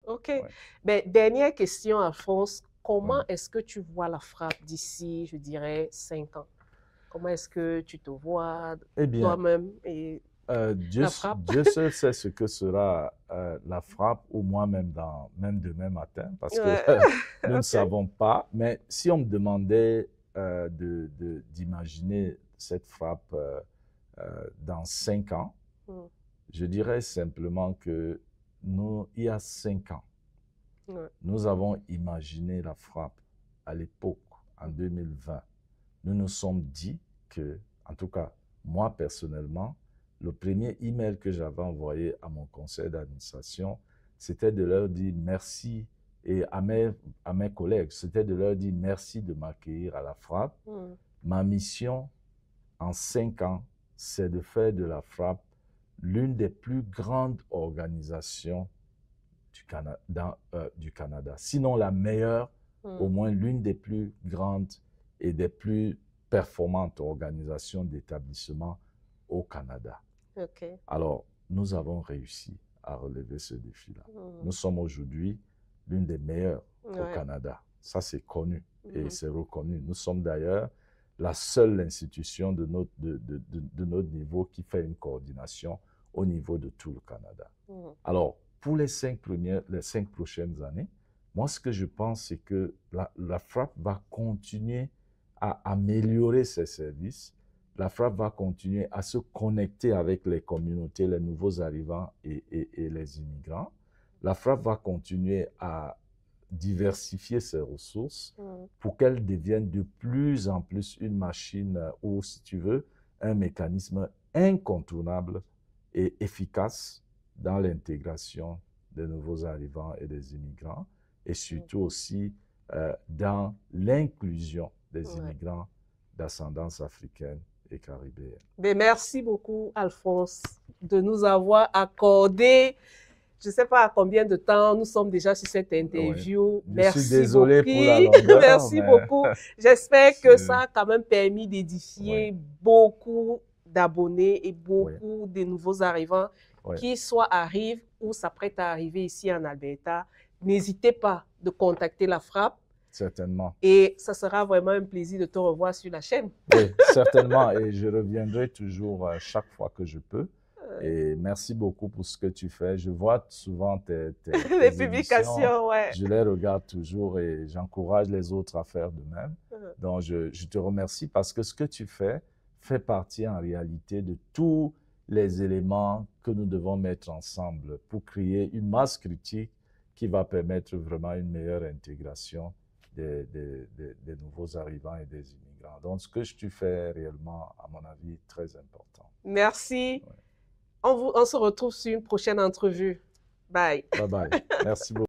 OK. Ouais. Ben, dernière question, Alphonse. Ouais. Comment est-ce que tu vois la frappe d'ici, je dirais, 5 ans? Comment est-ce que tu te vois Eh bien, toi-même et la frappe? Dieu seul sait ce que sera la frappe, ou moi-même même demain matin, parce que Ouais. nous ne OK. savons pas. Mais si on me demandait d'imaginer cette frappe dans 5 ans, Mm. je dirais simplement que il y a 5 ans, Ouais. nous avons imaginé la frappe à l'époque, en 2020. Nous nous sommes dit que, en tout cas, moi personnellement, le premier email que j'avais envoyé à mon conseil d'administration, c'était de leur dire merci, et à mes collègues, c'était de leur dire merci de m'accueillir à la frappe. Mm. Ma mission en 5 ans, c'est de faire de la frappe l'une des plus grandes organisations du Canada. Sinon la meilleure, au Mm. moins l'une des plus grandes et des plus performantes organisations d'établissement au Canada. OK. Alors, nous avons réussi à relever ce défi-là. Mm. Nous sommes aujourd'hui l'une des meilleures au Ouais. Canada. Ça, c'est connu et Mhm. c'est reconnu. Nous sommes d'ailleurs la seule institution de notre niveau qui fait une coordination au niveau de tout le Canada. Mhm. Alors, pour les 5 prochaines années, moi, ce que je pense, c'est que la frappe va continuer à améliorer ses services. La frappe va continuer à se connecter avec les communautés, les nouveaux arrivants et les immigrants. La frappe va continuer à diversifier ses ressources Mm. pour qu'elle devienne de plus en plus une machine ou, si tu veux, un mécanisme incontournable et efficace dans l'intégration des nouveaux arrivants et des immigrants, et surtout aussi dans l'inclusion des Ouais. immigrants d'ascendance africaine et caribéenne. Ben, merci beaucoup, Alphonse, de nous avoir accordé, je ne sais pas à combien de temps nous sommes déjà sur cette Ouais. interview. Je suis Merci désolé beaucoup. pour la longueur, Merci mais beaucoup. J'espère que c'est... ça a quand même permis Ouais, d'édifier beaucoup d'abonnés et ouais, beaucoup de nouveaux arrivants ouais, qui soit arrivent ou s'apprêtent à arriver ici en Alberta. N'hésitez pas de contacter la Frappe certainement. et ça sera vraiment un plaisir de te revoir sur la chaîne. Oui, certainement, et je reviendrai toujours chaque fois que je peux. Et merci beaucoup pour ce que tu fais. Je vois souvent Les tes émissions, publications, ouais. je les regarde toujours et j'encourage les autres à faire de même. Donc, je te remercie parce que ce que tu fais fait partie en réalité de tous les éléments que nous devons mettre ensemble pour créer une masse critique qui va permettre vraiment une meilleure intégration des nouveaux arrivants et des immigrants. Donc, ce que tu fais est réellement, à mon avis, très important. Merci. Ouais. On se retrouve sur une prochaine entrevue. Bye. Bye bye. Merci beaucoup.